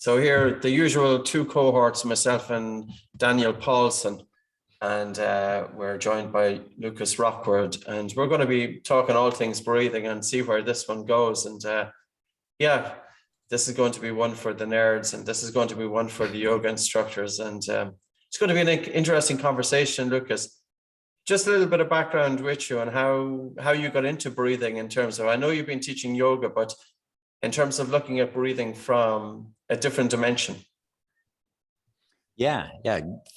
So here, the usual two cohorts, myself and Daniel Paulson, and we're joined by Lucas Rockwood, and we're going to be talking all things breathing and see where this one goes. And yeah, this is going to be one for the nerds, and this is going to be one for the yoga instructors. And it's going to be an interesting conversation, Lucas. Just a little bit of background with you and how you got into breathing in terms of, I know you've been teaching yoga, but in terms of looking at breathing from a different dimension. Yeah.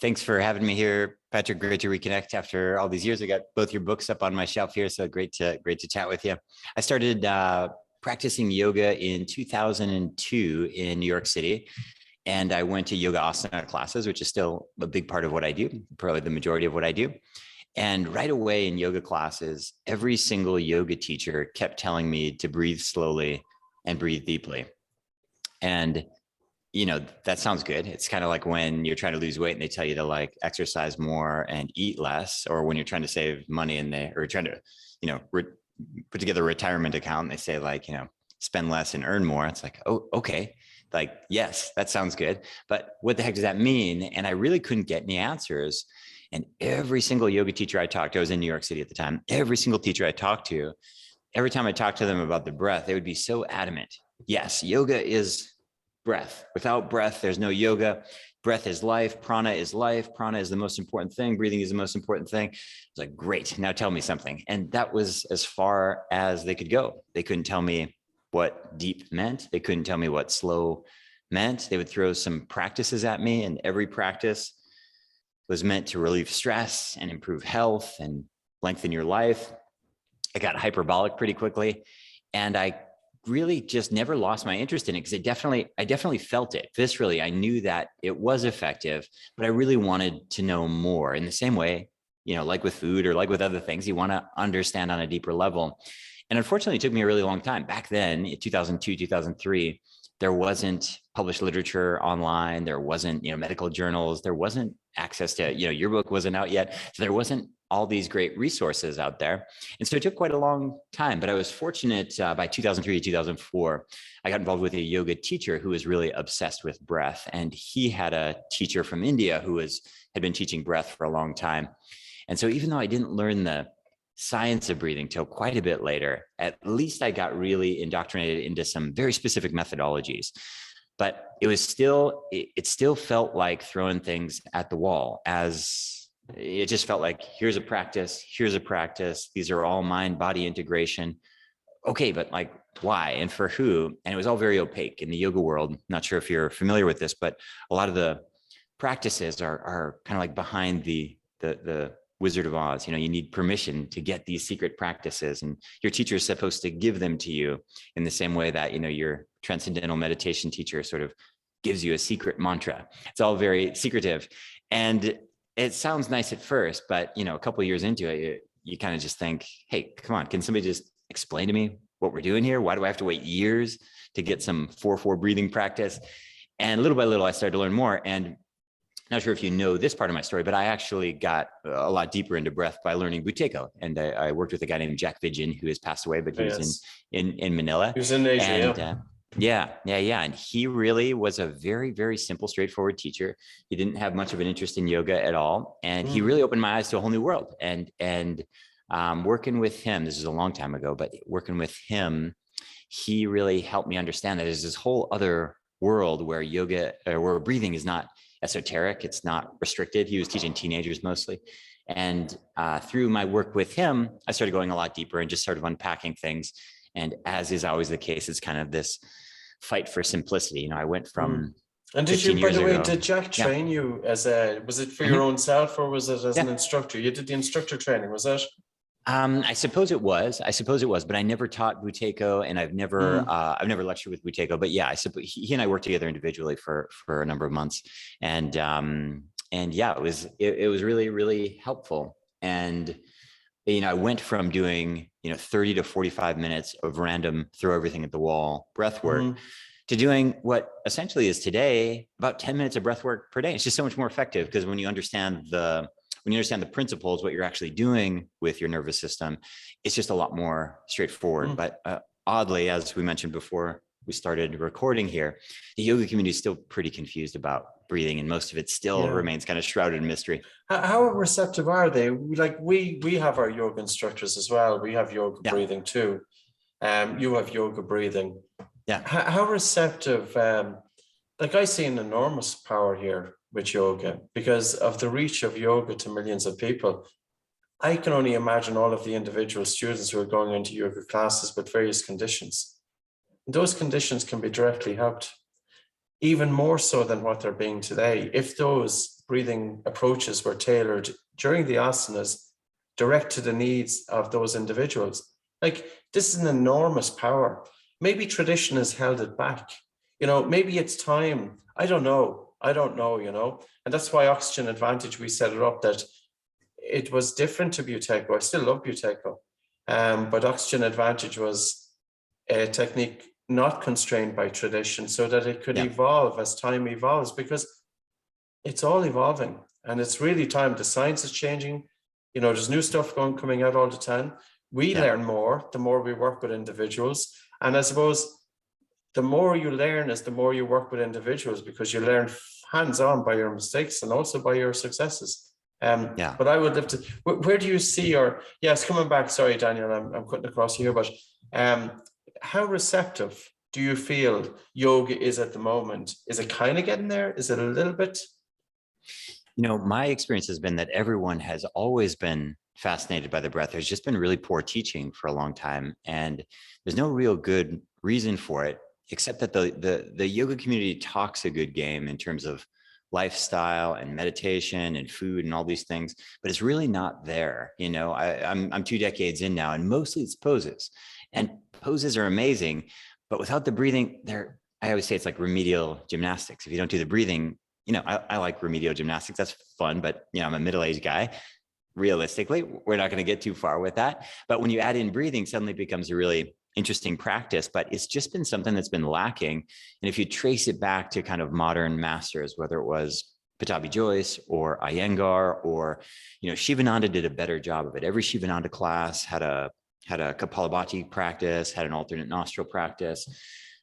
Thanks for having me here, Patrick. Great to reconnect after all these years. I got both your books up on my shelf here, so great to chat with you. I started practicing yoga in 2002 in New York City, and I went to yoga asana classes, which is still a big part of what I do, probably the majority of what I do. And right away in yoga classes, every single yoga teacher kept telling me to breathe slowly and breathe deeply. And you know, that sounds good. It's kind of like when you're trying to lose weight and they tell you to like exercise more and eat less, or when you're trying to save money and or trying to, you know, put together a retirement account and they say like, you know, spend less and earn more. It's like, oh, okay. Like, yes, that sounds good. But what the heck does that mean? And I really couldn't get any answers. And every single yoga teacher I talked to, I was in New York City at the time, every single teacher I talked to, every time I talked to them about the breath, they would be so adamant. Yes, yoga is breath. Without breath, there's no yoga. Breath is life. Prana is life. Prana is the most important thing. Breathing is the most important thing. It's like, great. Now tell me something. And that was as far as they could go. They couldn't tell me what deep meant. They couldn't tell me what slow meant. They would throw some practices at me, and every practice was meant to relieve stress and improve health and lengthen your life. I got hyperbolic pretty quickly, and I really just never lost my interest in it, because I definitely felt it viscerally. I knew that it was effective, but I really wanted to know more. In the same way, you know, like with food or like with other things, you want to understand on a deeper level. And unfortunately, it took me a really long time. Back then, in 2002, 2003, there wasn't published literature online. There wasn't, you know, medical journals. There wasn't access to, you know, your book wasn't out yet. So there wasn't all these great resources out there. And so it took quite a long time, but I was fortunate by 2003 to 2004, I got involved with a yoga teacher who was really obsessed with breath. And he had a teacher from India who had been teaching breath for a long time. And so even though I didn't learn the science of breathing till quite a bit later, at least I got really indoctrinated into some very specific methodologies. But it still felt like throwing things at the wall, as it just felt like, here's a practice. These are all mind-body integration. Okay, but like, why and for who? And it was all very opaque in the yoga world. Not sure if you're familiar with this, but a lot of the practices are kind of like behind the Wizard of Oz. You know, you need permission to get these secret practices, and your teacher is supposed to give them to you in the same way that, you know, your transcendental meditation teacher sort of gives you a secret mantra. It's all very secretive, and it sounds nice at first, but, you know, a couple of years into it, you kind of just think, hey, come on, can somebody just explain to me what we're doing here? Why do I have to wait years to get some 4-4 breathing practice? And little by little, I started to learn more. And not sure if you know this part of my story, but I actually got a lot deeper into breath by learning Buteyko. And I worked with a guy named Jack Vidgen, who has passed away, but he was in Manila. He was in Asia, and, yeah. And he really was a very, very simple, straightforward teacher. He didn't have much of an interest in yoga at all. And he really opened my eyes to a whole new world. And working with him, this is a long time ago, but working with him, he really helped me understand that there's this whole other world where yoga, or where breathing is not esoteric. It's not restricted. He was teaching teenagers mostly. And through my work with him, I started going a lot deeper and just sort of unpacking things. And as is always the case, it's kind of this fight for simplicity. You know, I went from And did you, by the way, did Jack train you was it for your own self, or was it as an instructor? You did the instructor training, was that? I suppose it was, but I never taught Buteyko, and I've never lectured with Buteyko, but yeah, I suppose he and I worked together individually for a number of months. And yeah, it was really, really helpful. And, you know, I went from doing, you know, 30 to 45 minutes of random throw everything at the wall breath work to doing what essentially is today about 10 minutes of breath work per day. It's just so much more effective, because when you understand the principles, what you're actually doing with your nervous system, it's just a lot more straightforward. But oddly, as we mentioned before we started recording here, the yoga community is still pretty confused about breathing, and most of it still remains kind of shrouded in mystery. How receptive are they? Like we have our yoga instructors as well. We have yoga breathing too. You have yoga breathing. Yeah. How receptive? Like I see an enormous power here with yoga because of the reach of yoga to millions of people. I can only imagine all of the individual students who are going into yoga classes with various conditions. Those conditions can be directly helped, even more so than what they're being today. If those breathing approaches were tailored during the asanas, direct to the needs of those individuals, like this is an enormous power. Maybe tradition has held it back. Maybe it's time. I don't know, and that's why Oxygen Advantage, we set it up that it was different to Buteyko. I still love Buteyko, but Oxygen Advantage was a technique not constrained by tradition so that it could evolve as time evolves, because it's all evolving and it's really time. The science is changing. There's new stuff coming out all the time. We learn more the more we work with individuals. And I suppose the more you learn is the more you work with individuals, because you learn hands-on by your mistakes and also by your successes. But I would love to, where do you see it's coming back. Sorry, Daniel, I'm cutting across you here, but how receptive do you feel yoga is at the moment? Is it kind of getting there? Is it a little bit? My experience has been that everyone has always been fascinated by the breath. There's just been really poor teaching for a long time, and there's no real good reason for it, except that the yoga community talks a good game in terms of lifestyle and meditation and food and all these things, but it's really not there. I'm 2 decades in now, and mostly it's poses, and poses are amazing, but without the breathing, I always say it's like remedial gymnastics. If you don't do the breathing, I like remedial gymnastics. That's fun, but I'm a middle-aged guy. Realistically, we're not going to get too far with that. But when you add in breathing, suddenly it becomes a really interesting practice, but it's just been something that's been lacking. And if you trace it back to kind of modern masters, whether it was Patabi Joyce or Iyengar or, Shivananda did a better job of it. Every Shivananda class had a Kapalabhati practice, had an alternate nostril practice.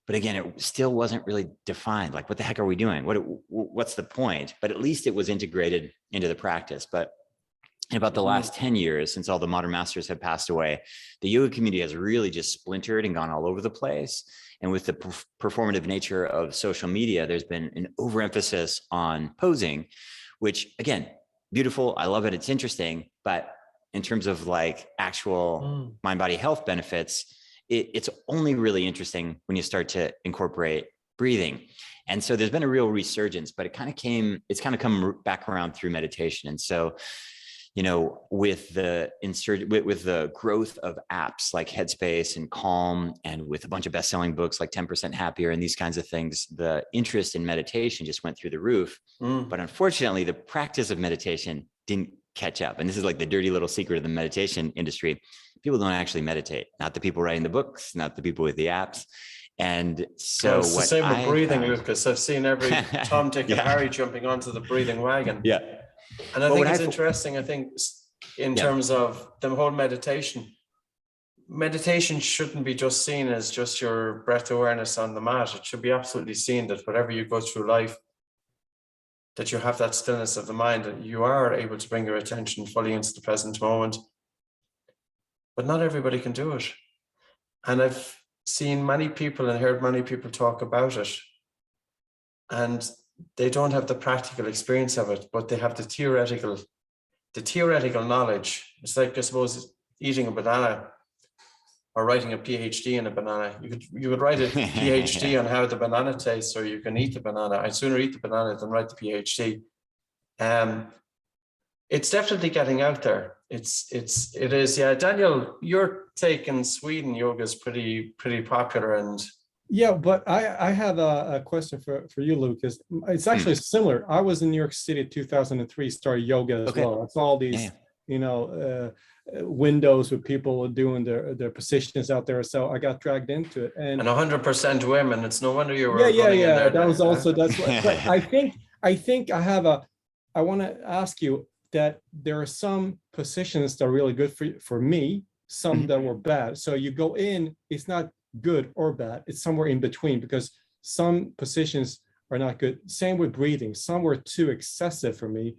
But again, it still wasn't really defined. Like, what the heck are we doing? What's the point? But at least it was integrated into the practice. But in about the last 10 years, since all the modern masters have passed away, the yoga community has really just splintered and gone all over the place. And with the performative nature of social media, there's been an overemphasis on posing, which, again, beautiful. I love it. It's interesting. But in terms of like actual mind-body health benefits, it's only really interesting when you start to incorporate breathing. And so there's been a real resurgence, but it's kind of come back around through meditation. And so, with the growth of apps like Headspace and Calm, and with a bunch of best-selling books like 10% Happier and these kinds of things, the interest in meditation just went through the roof. But unfortunately, the practice of meditation didn't catch up. And this is like the dirty little secret of the meditation industry. People don't actually meditate, not the people writing the books, not the people with the apps. And so it's the same with breathing, Lucas. I've seen every Tom, Dick, and Harry jumping onto the breathing wagon. Yeah. And I think it's interesting, in terms of the whole meditation shouldn't be just seen as just your breath awareness on the mat. It should be absolutely seen that whatever you go through life, that you have that stillness of the mind, and you are able to bring your attention fully into the present moment. But not everybody can do it. And I've seen many people and heard many people talk about it, and they don't have the practical experience of it, but they have the theoretical knowledge. It's like, I suppose, eating a banana or writing a PhD in a banana. You could write a PhD on how the banana tastes, or you can eat the banana. I'd sooner eat the banana than write the PhD. It's definitely getting out there. It is. Yeah, Daniel, your take in Sweden, yoga is pretty popular. And yeah, but I have a question for you, Lucas. It's actually similar. I was in New York City 2003, started yoga as well. It's all these, windows with people doing their positions out there. So I got dragged into it, and 100% women. It's no wonder you were. Yeah. That was also that's what. But I think I want to ask you that there are some positions that are really good for me, some that were bad. So you go in, it's not good or bad. It's somewhere in between, because some positions are not good. Same with breathing. Some were too excessive for me,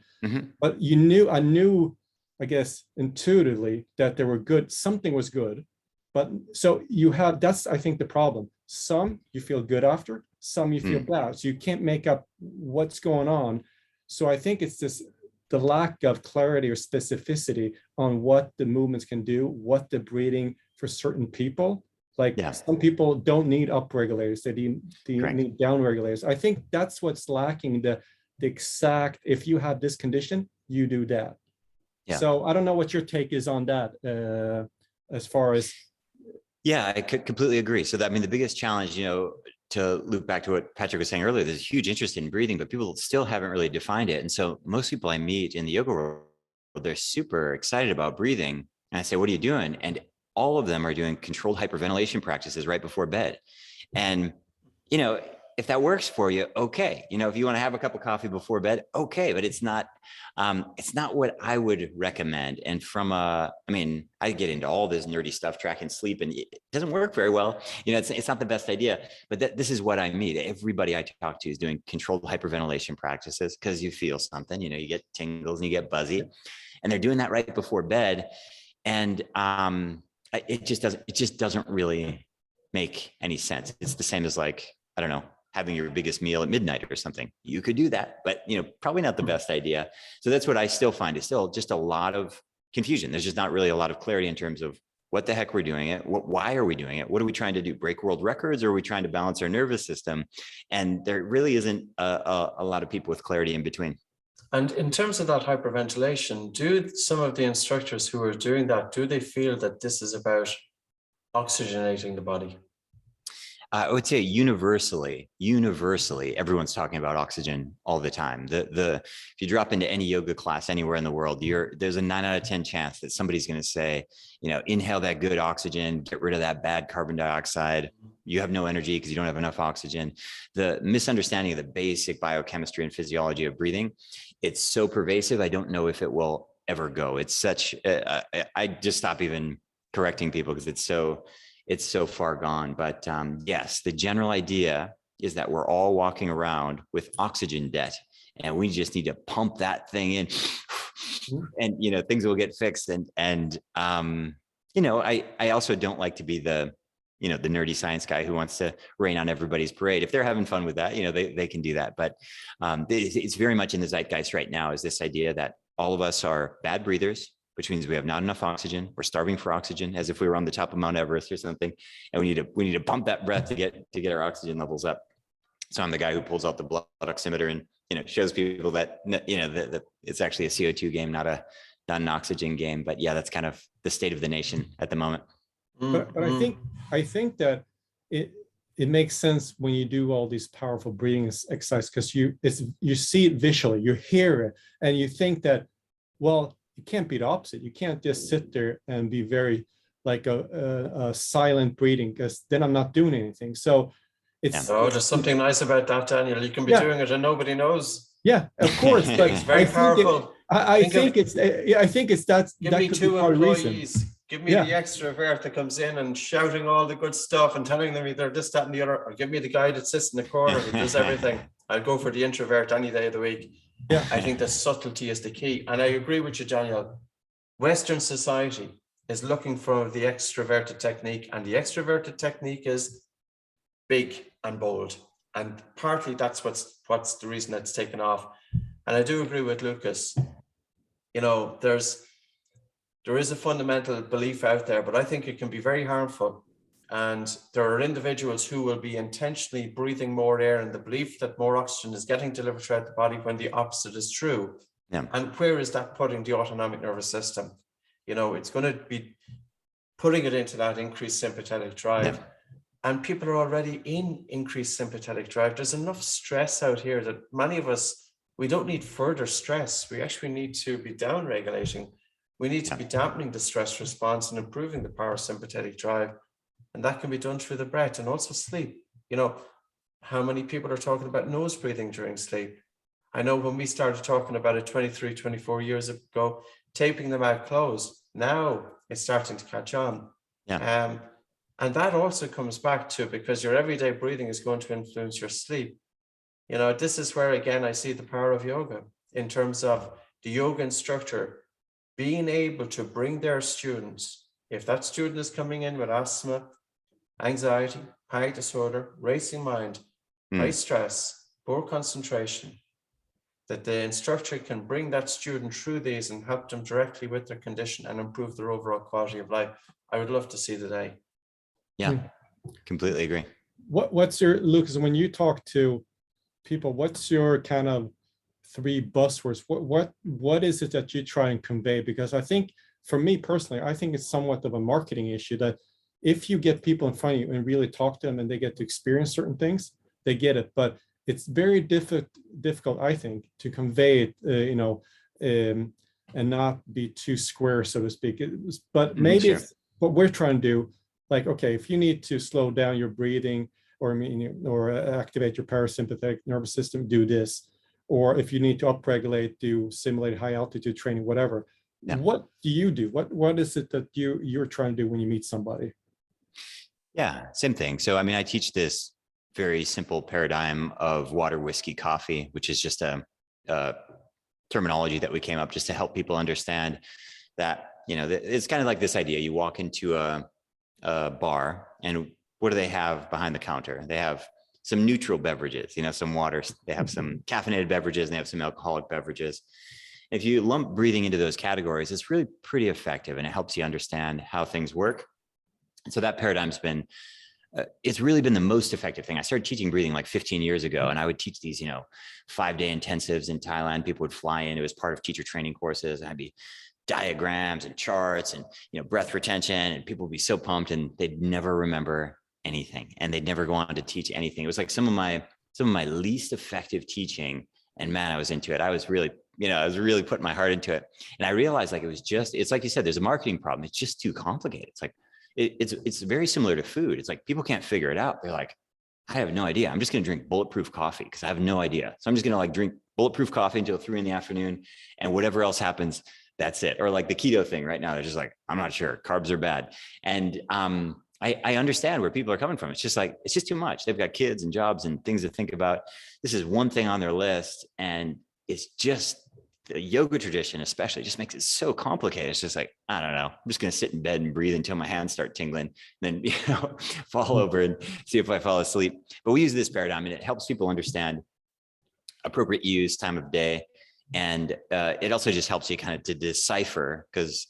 but I knew, I guess, intuitively that they were good. Something was good. But so that's, I think, the problem. Some you feel good after, some you feel bad. So you can't make up what's going on. So I think it's the lack of clarity or specificity on what the movements can do, what the breathing for certain people. Like some people don't need up regulators, they need down regulators. I think that's what's lacking, the exact, if you have this condition, you do that. Yeah. So I don't know what your take is on that, as far as. Yeah, I could completely agree. So that, I mean, the biggest challenge, to loop back to what Patrick was saying earlier, there's a huge interest in breathing, but people still haven't really defined it. And so most people I meet in the yoga world, they're super excited about breathing. And I say, what are you doing? And all of them are doing controlled hyperventilation practices right before bed. And, if that works for you, okay. If you want to have a cup of coffee before bed, okay. But it's not what I would recommend. And I get into all this nerdy stuff, tracking sleep, and it doesn't work very well. It's not the best idea, but this is what I mean. Everybody I talk to is doing controlled hyperventilation practices because you feel something, you get tingles and you get buzzy, and they're doing that right before bed. And it just doesn't really make any sense. It's the same as, like, I don't know, having your biggest meal at midnight or something. You could do that, but probably not the best idea. So that's what I still find is still just a lot of confusion. There's just not really a lot of clarity in terms of what the heck we're doing it. Why are we doing it? What are we trying to do? Break world records? Or are we trying to balance our nervous system? And there really isn't a lot of people with clarity in between. And in terms of that hyperventilation, do some of the instructors who are doing that, do they feel that this is about oxygenating the body? I would say universally, everyone's talking about oxygen all the time. If you drop into any yoga class anywhere in the world, there's a 9 out of 10 chance that somebody's going to say, inhale that good oxygen, get rid of that bad carbon dioxide. You have no energy because you don't have enough oxygen. The misunderstanding of the basic biochemistry and physiology of breathing, it's so pervasive. I don't know if it will ever go. It's such, I just stop even correcting people because it's so far gone. But yes, the general idea is that we're all walking around with oxygen debt, and we just need to pump that thing in, and things will get fixed. And I also don't like to be the nerdy science guy who wants to rain on everybody's parade. If they're having fun with that, they can do that. But it's very much in the zeitgeist right now, is this idea that all of us are bad breathers, which means we have not enough oxygen. We're starving for oxygen, as if we were on the top of Mount Everest or something. And we need to pump that breath to get our oxygen levels up. So I'm the guy who pulls out the blood oximeter and shows people that that it's actually a CO2 game, not an oxygen game. But yeah, that's kind of the state of the nation at the moment. But I think that it makes sense when you do all these powerful breathing exercises, because you see it visually, you hear it, and you think that, well, you can't be the opposite. You can't just sit there and be very like a silent breathing, because then I'm not doing anything. So there's something nice about that, Daniel. You can be doing it and nobody knows. Yeah, of course. But it's very powerful. I think it's that. Give me 2 employees. Give me the extrovert that comes in and shouting all the good stuff and telling them either this, that, and the other, or give me the guy that sits in the corner who does everything. I'll go for the introvert any day of the week. Yeah, I think the subtlety is the key. And I agree with you, Daniel. Western society is looking for the extroverted technique, and the extroverted technique is big and bold. And partly that's what's the reason it's taken off. And I do agree with Lucas. There is a fundamental belief out there, but I think it can be very harmful. And there are individuals who will be intentionally breathing more air in the belief that more oxygen is getting delivered throughout the body, when the opposite is true. Yeah. And where is that putting the autonomic nervous system? It's going to be putting it into that increased sympathetic drive. Yeah. And people are already in increased sympathetic drive. There's enough stress out here that many of us, we don't need further stress. We actually need to be down regulating. We need to be dampening the stress response and improving the parasympathetic drive. And that can be done through the breath and also sleep. How many people are talking about nose breathing during sleep? I know when we started talking about it 23, 24 years ago, taping them out closed. Now it's starting to catch on. Yeah. And that also comes back to, because your everyday breathing is going to influence your sleep. You know, this is where, again, I see the power of yoga in terms of the yoga instructor being able to bring their students, if that student is coming in with asthma, anxiety, panic disorder, racing mind, high stress, poor concentration, that the instructor can bring that student through these and help them directly with their condition and improve their overall quality of life. I would love to see the day. Yeah, completely agree. What's your, Lucas, when you talk to people, what's your kind of 3 buzzwords? What is it that you try and convey? Because I think, for me personally, I think it's somewhat of a marketing issue, that if you get people in front of you and really talk to them and they get to experience certain things, they get it. But it's very difficult, I think, to convey it, and not be too square, so to speak. But maybe sure. It's what we're trying to do. Like, okay, if you need to slow down your breathing, or activate your parasympathetic nervous system, do this. Or if you need to upregulate, do simulate high altitude training, whatever. Yeah. What do you do? What is it that you're trying to do when you meet somebody? Yeah, same thing. So, I mean, I teach this very simple paradigm of water, whiskey, coffee, which is just a terminology that we came up just to help people understand that, you know, it's kind of like this idea. You walk into a bar, and what do they have behind the counter? They have some neutral beverages, you know, some waters, they have some caffeinated beverages, and they have some alcoholic beverages. If you lump breathing into those categories, it's really pretty effective, and it helps you understand how things work. And so that paradigm's been, it's really been the most effective thing. I started teaching breathing like 15 years ago, and I would teach these, 5-day intensives in Thailand. People would fly in. It was part of teacher training courses. And I'd be diagrams and charts and, breath retention, and people would be so pumped, and they'd never remember anything, and they'd never go on to teach anything. It was like some of my least effective teaching. And man, I was into it. I was really putting my heart into it. And I realized, like, it's like you said, there's a marketing problem. It's just too complicated. It's like, it's very similar to food. It's like, people can't figure it out. They're like, I have no idea. I'm just going to drink bulletproof coffee because I have no idea. So I'm just going to drink bulletproof coffee until 3 PM, and whatever else happens, that's it. Or like the keto thing right now, they're just like, I'm not sure, carbs are bad. And I understand where people are coming from. It's just like, it's just too much. They've got kids and jobs and things to think about. This is one thing on their list, and it's just, the yoga tradition especially just makes it so complicated. It's just like, I don't know, I'm just going to sit in bed and breathe until my hands start tingling, then, fall over and see if I fall asleep. But we use this paradigm, and it helps people understand appropriate use, time of day. And it also just helps you kind of to decipher, because,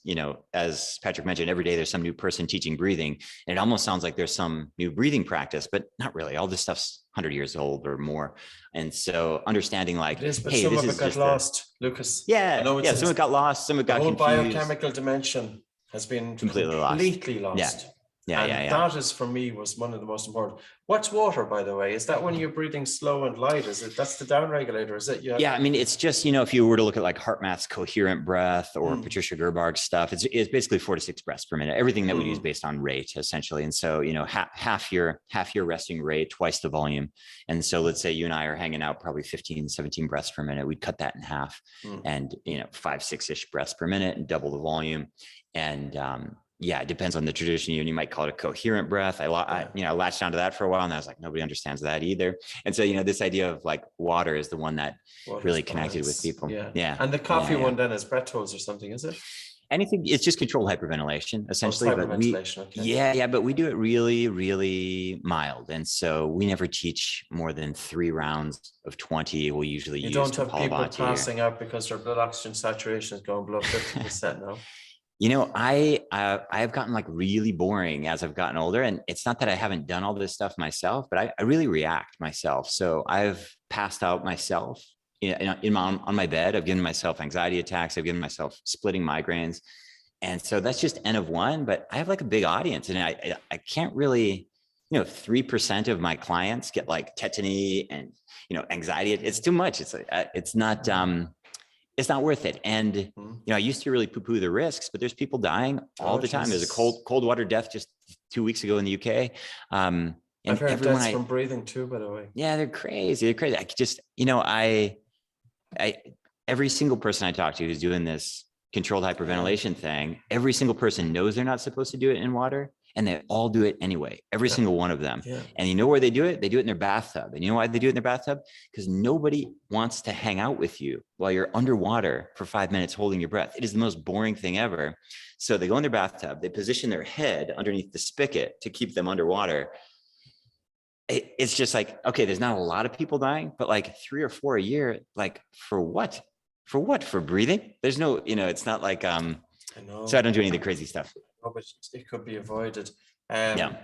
as Patrick mentioned, every day there's some new person teaching breathing, and it almost sounds like there's some new breathing practice, but not really. All this stuff's 100 years old or more. And so understanding, like, it is, but hey, some this of is it got just lost, Lucas. some of it got lost, some of it got confused. The whole biochemical dimension has been completely lost. Yeah. That is, for me, was one of the most important. What's water, by the way? Is that when you're breathing slow and light? Is it, that's the down regulator? Is it? Yeah. I mean, it's just, if you were to look at like HeartMath's coherent breath or Patricia Gerbach's stuff, it's basically 4 to 6 breaths per minute, everything that we use based on rate, essentially. And so, half your resting rate, twice the volume. And so let's say you and I are hanging out probably 15, 17 breaths per minute. We'd cut that in half and, 5, 6-ish breaths per minute and double the volume. And, yeah, it depends on the tradition. You might call it a coherent breath. I latched onto that for a while, and I was like, nobody understands that either. And so, this idea of like water is the one that really connected with people. Yeah. And the coffee one then is breath holds or something, is it? Anything, it's just controlled hyperventilation, essentially. But we do it really, really mild. And so we never teach more than 3 rounds of 20. We'll usually use. You don't have people passing out because their blood oxygen saturation is going below 50% now. I've gotten like really boring as I've gotten older, and it's not that I haven't done all this stuff myself, but I really react myself. So I've passed out myself on my bed. I've given myself anxiety attacks. I've given myself splitting migraines. And so that's just N of 1, but I have like a big audience, and I can't really, 3% of my clients get like tetany and, anxiety. It's too much. It's not worth it. And, I used to really poo-poo the risks, but there's people dying all the time. There's a cold water death just 2 weeks ago in the UK. And I've heard deaths from breathing too, by the way. Yeah, they're crazy. I just, every single person I talk to who's doing this controlled hyperventilation thing, every single person knows they're not supposed to do it in water, and they all do it anyway, every single one of them. And you know where they do it? They do it in their bathtub. And you know why they do it in their bathtub? Because nobody wants to hang out with you while you're underwater for 5 minutes holding your breath. It is the most boring thing ever. So they go in their bathtub, they position their head underneath the spigot to keep them underwater. It's just like, okay, there's not a lot of people dying, but like 3 or 4 a year, like for what? For what? For breathing? There's no, it's not like, I know. So I don't do any of the crazy stuff. No, but it could be avoided. And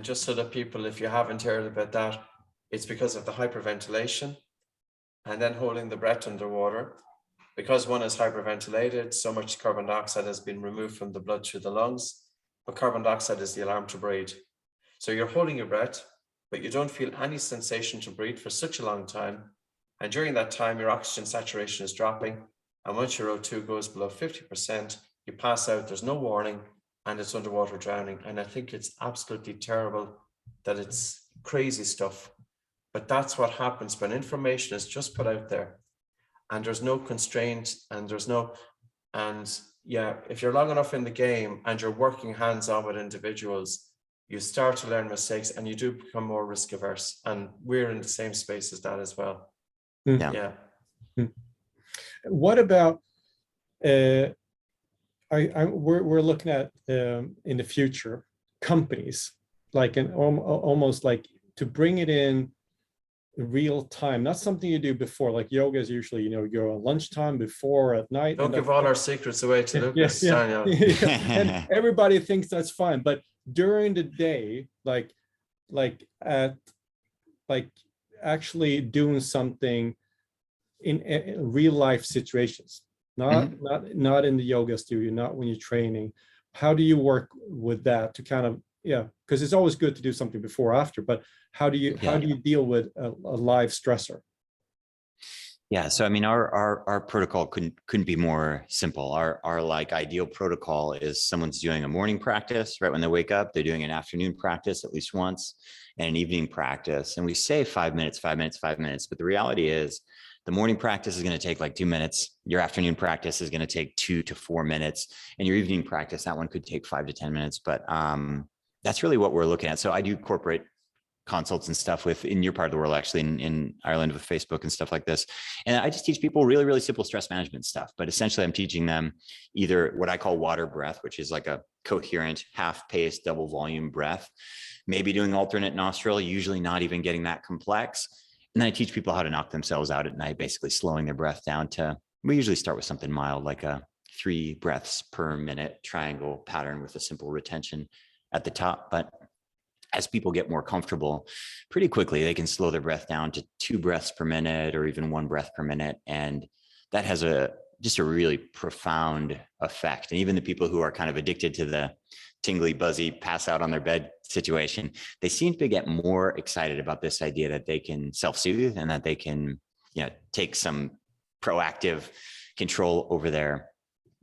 just so that people, if you haven't heard about that, it's because of the hyperventilation and then holding the breath underwater. Because one is hyperventilated, so much carbon dioxide has been removed from the blood through the lungs, but carbon dioxide is the alarm to breathe. So you're holding your breath, but you don't feel any sensation to breathe for such a long time. And during that time, your oxygen saturation is dropping. And once your O2 goes below 50%, you pass out, there's no warning, and it's underwater drowning. And I think it's absolutely terrible that it's crazy stuff. But that's what happens when information is just put out there and there's no constraint and if you're long enough in the game and you're working hands-on with individuals, you start to learn mistakes and you do become more risk averse. And we're in the same space as that as well. What about we're looking at in the future companies like almost like to bring it in real time, not something you do before, like yoga is usually you're on lunchtime, before, at night. Don't give all our secrets away to Lucas. Daniel. And everybody thinks that's fine, but during the day, like actually doing something in real life situations, not in the yoga studio, not when you're training. How do you work with that to kind of, because it's always good to do something before or after, but how do you deal with a live stressor? So I mean, our protocol couldn't be more simple. Our like ideal protocol is someone's doing a morning practice right when they wake up. They're doing an afternoon practice at least once, and an evening practice. And we say 5 minutes, 5 minutes, 5 minutes. But the reality is, the morning practice is going to take like 2 minutes. Your afternoon practice is going to take 2 to 4 minutes, and your evening practice, that one could take 5 to 10 minutes. But that's really what we're looking at. So I do corporate consults and stuff in your part of the world, actually in Ireland with Facebook and stuff like this. And I just teach people really, really simple stress management stuff. But essentially I'm teaching them either what I call water breath, which is like a coherent, half-paced, double volume breath, maybe doing alternate nostril, usually not even getting that complex. And then I teach people how to knock themselves out at night, basically slowing their breath down to, we usually start with something mild, like a 3 breaths per minute triangle pattern with a simple retention at the top. But as people get more comfortable, pretty quickly, they can slow their breath down to 2 breaths per minute or even 1 breath per minute. And that has just a really profound effect. And even the people who are kind of addicted to the tingly, buzzy, pass out on their bed situation, they seem to get more excited about this idea that they can self-soothe and that they can, take some proactive control over their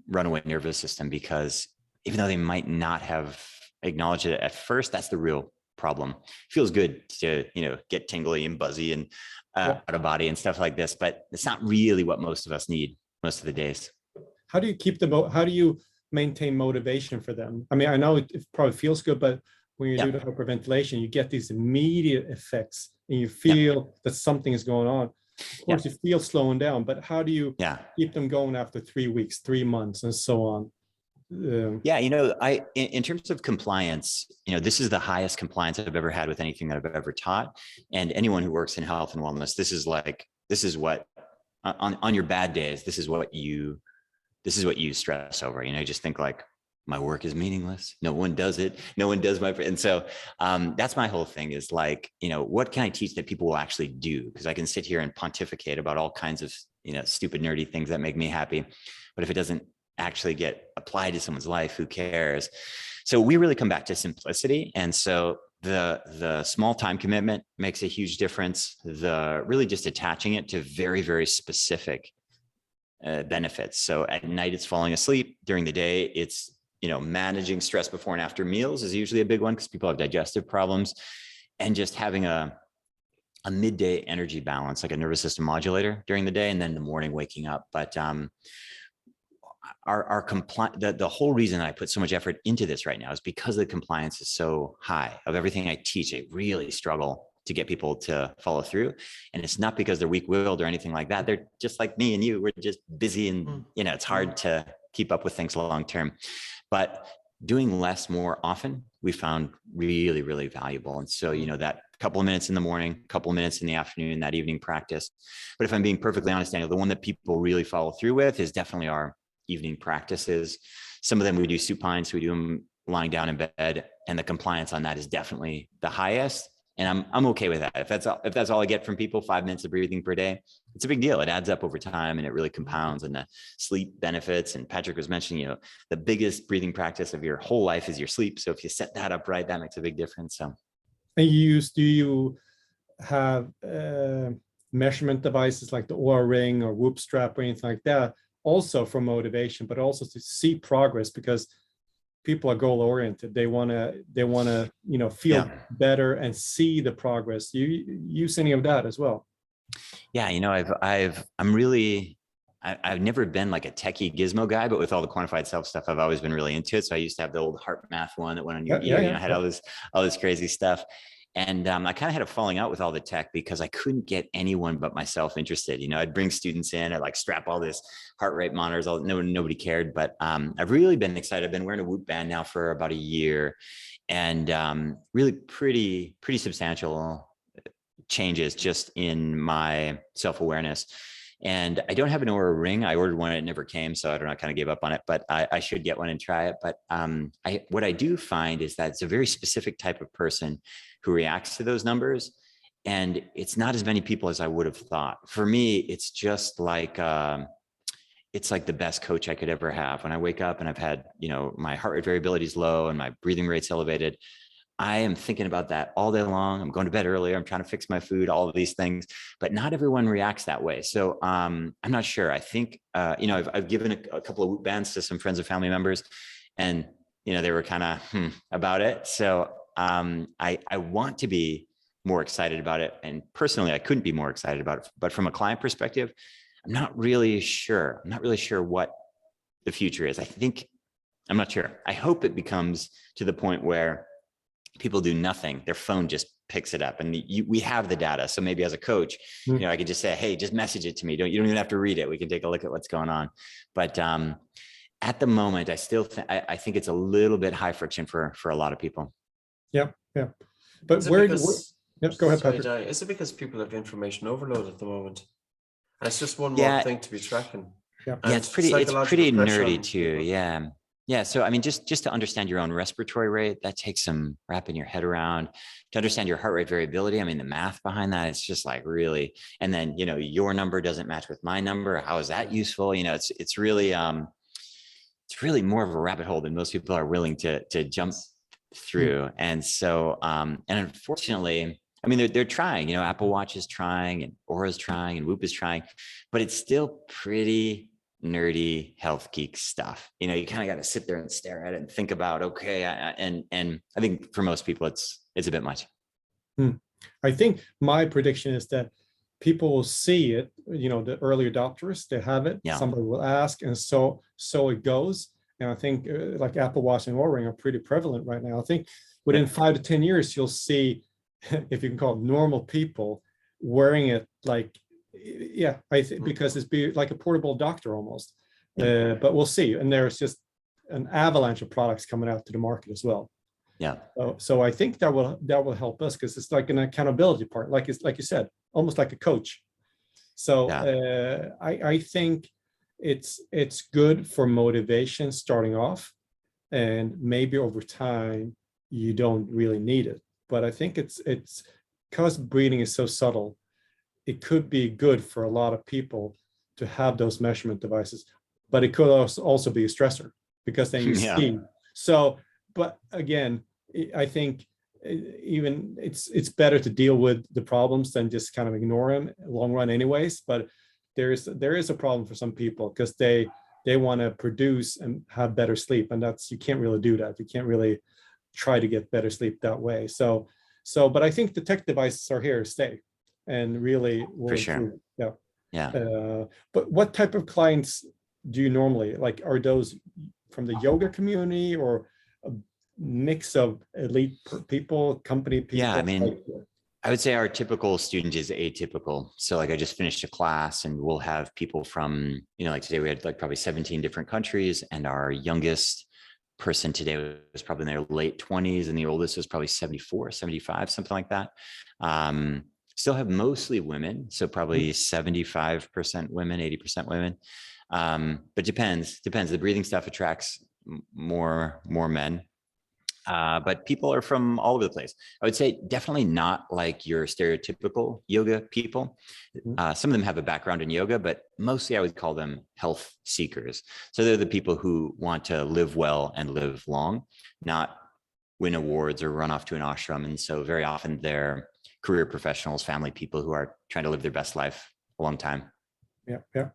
runaway nervous system, because even though they might not have acknowledged it at first, that's the real problem. It feels good to, get tingly and buzzy and out of body and stuff like this, but it's not really what most of us need most of the days. How do you keep how do you maintain motivation for them? I mean, I know it probably feels good, but when you do the hyperventilation, you get these immediate effects and you feel that something is going on. Of course, you feel slowing down, but how do you keep them going after 3 weeks, 3 months, and so on? In terms of compliance, this is the highest compliance I've ever had with anything that I've ever taught. And anyone who works in health and wellness, this is what on your bad days, this is what you stress over. You just think like, my work is meaningless. No one does it. No one does and so that's my whole thing is like, what can I teach that people will actually do? Because I can sit here and pontificate about all kinds of, stupid, nerdy things that make me happy. But if it doesn't actually get applied to someone's life, who cares? So we really come back to simplicity. And so the small time commitment makes a huge difference. Really just attaching it to very, very specific benefits. So at night, it's falling asleep. During the day, it's, managing stress before and after meals is usually a big one because people have digestive problems, and just having a midday energy balance, like a nervous system modulator during the day, and then in the morning waking up. But the whole reason I put so much effort into this right now is because the compliance is so high of everything I teach. I really struggle to get people to follow through. And it's not because they're weak-willed or anything like that. They're just like me and you. We're just busy and, it's hard to keep up with things long-term. But doing less more often, we found really, really valuable. And so, that couple of minutes in the morning, couple of minutes in the afternoon, that evening practice. But if I'm being perfectly honest, Daniel, the one that people really follow through with is definitely our evening practices. Some of them we do supine, so we do them lying down in bed, and the compliance on that is definitely the highest. And I'm okay with that. If that's all I get from people, 5 minutes of breathing per day, it's a big deal. It adds up over time and it really compounds, and the sleep benefits. And Patrick was mentioning, the biggest breathing practice of your whole life is your sleep. So if you set that up right, that makes a big difference. So. And do you have measurement devices like the Oura Ring or Whoop strap or anything like that, also for motivation, but also to see progress? Because people are goal oriented. They want to, feel better and see the progress. You use any of that as well? Yeah. I've never been like a techie gizmo guy, but with all the quantified self stuff, I've always been really into it. So I used to have the old heart math one that went on your ear, had all this crazy stuff. And I kind of had a falling out with all the tech because I couldn't get anyone but myself interested. I'd bring students in, I'd like strap all this heart rate monitors, nobody cared. But I've really been excited. I've been wearing a Whoop band now for about a year, and really pretty substantial changes just in my self-awareness. And I don't have an Oura Ring. I ordered one, it never came, so I don't know, I kind of gave up on it, but I should get one and try it. But what I do find is that it's a very specific type of person who reacts to those numbers. And it's not as many people as I would have thought. For me, it's just like, it's like the best coach I could ever have. When I wake up and I've had, my heart rate variability is low and my breathing rate's elevated, I am thinking about that all day long. I'm going to bed earlier. I'm trying to fix my food, all of these things, but not everyone reacts that way. So I'm not sure. I think, I've given a couple of Whoop bands to some friends and family members, and, they were kind of about it. So I want to be more excited about it. And personally, I couldn't be more excited about it. But from a client perspective, I'm not really sure. I'm not really sure what the future is. I'm not sure. I hope it becomes to the point where people do nothing. Their phone just picks it up, and we have the data. So maybe as a coach, I could just say, hey, just message it to me. You don't even have to read it. We can take a look at what's going on. But at the moment, I still I think it's a little bit high friction for a lot of people. Yeah. But go ahead, Patrick. Is it because people have information overload at the moment? And it's just one more thing to be tracking. Yeah, it's pretty nerdy too. Yeah. So, just to understand your own respiratory rate, that takes some wrapping your head around. To understand your heart rate variability, the math behind that, it's just like really, and then, your number doesn't match with my number. How is that useful? It's really more of a rabbit hole than most people are willing to jump through. And so, and unfortunately, they're trying, Apple Watch is trying, and Aura's trying, and Whoop is trying, but it's still pretty nerdy health geek stuff. You kind of got to sit there and stare at it and think about, okay. And I think for most people, it's a bit much. I think my prediction is that people will see it, the early adopters, they have it, somebody will ask, and so it goes. And I think like Apple Watch and Oura Ring are pretty prevalent right now. I think within 5 to 10 years, you'll see, if you can call it, normal people wearing it like, because it's be like a portable doctor almost. But we'll see. And there's just an avalanche of products coming out to the market as well. Yeah. So I think that will help us, because it's like an accountability part, like you said, almost like a coach. So I think it's good for motivation starting off, and maybe over time you don't really need it. But I think it's because breathing is so subtle, it could be good for a lot of people to have those measurement devices, but it could also be a stressor, because then you see. So, but again, I think even it's better to deal with the problems than just kind of ignore them long run anyways. But there is a problem for some people, because they want to produce and have better sleep, and you can't really do that. You can't really try to get better sleep that way. So but I think the tech devices are here to stay, and really will for sure. improve. But what type of clients do you normally like? Are those from the yoga community or a mix of elite people, company people? Yeah, I mean, like, I would say our typical student is atypical. So like I just finished a class and we'll have people from, like today we had like probably 17 different countries, and our youngest person today was probably in their late 20s and the oldest was probably 74, 75, something like that. Still have mostly women. So probably 75% women, 80% women. But depends. The breathing stuff attracts more men. But people are from all over the place. I would say definitely not like your stereotypical yoga people. Some of them have a background in yoga, but mostly I would call them health seekers. So they're the people who want to live well and live long, not win awards or run off to an ashram. And so very often they're career professionals, family people who are trying to live their best life a long time. Yeah.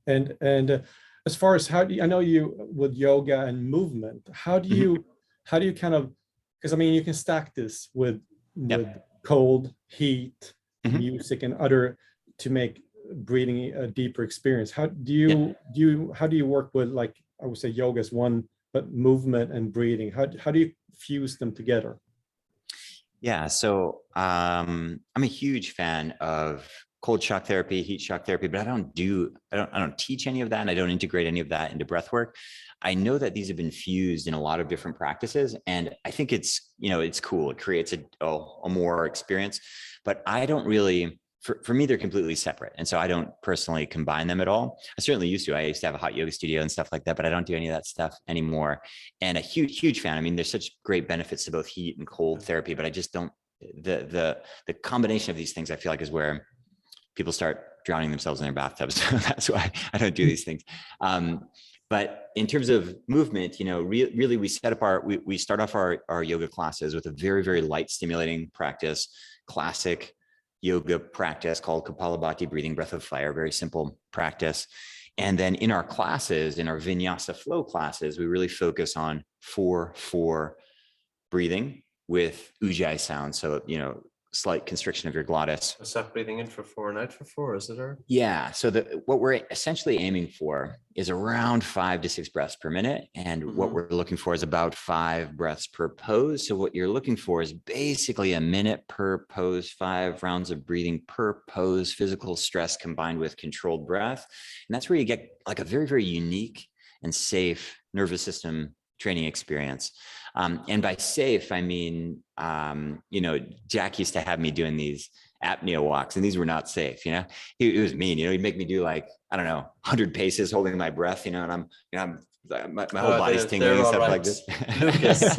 And as far as how do you, I know you with yoga and movement, how do you kind of, because I mean, you can stack this with cold, heat, music, and other to make breathing a deeper experience. How do you work with, like, I would say yoga is one, but movement and breathing, how do you fuse them together? Yeah, so I'm a huge fan of cold shock therapy, heat shock therapy, but I don't teach any of that, and I don't integrate any of that into breath work. I know that these have been fused in a lot of different practices, and I think it's cool. It creates a more experience, but I don't really, for me, they're completely separate. And so I don't personally combine them at all. I certainly used to. I used to have a hot yoga studio and stuff like that, but I don't do any of that stuff anymore. And a huge fan. I mean, there's such great benefits to both heat and cold therapy, but I just don't, the combination of these things, I feel like, is where people start drowning themselves in their bathtubs. That's why I don't do these things. But in terms of movement, really we set up we start off our yoga classes with a very, very light stimulating practice, classic yoga practice called Kapalabhati, breathing breath of fire, very simple practice. And then in our classes, in our vinyasa flow classes, we really focus on 4/4 breathing with ujjayi sound. So, slight constriction of your glottis. Is that breathing in for 4 and out for 4, is it? Or? Yeah. So what we're essentially aiming for is around 5 to 6 breaths per minute. And what we're looking for is about 5 breaths per pose. So what you're looking for is basically a minute per pose, 5 rounds of breathing per pose, physical stress combined with controlled breath. And that's where you get like a very, very unique and safe nervous system training experience. And by safe, I mean, Jack used to have me doing these apnea walks, and these were not safe. He was mean. He'd make me do like, I don't know, 100 paces holding my breath, and I'm my whole body's tingling and stuff like this. Lucas,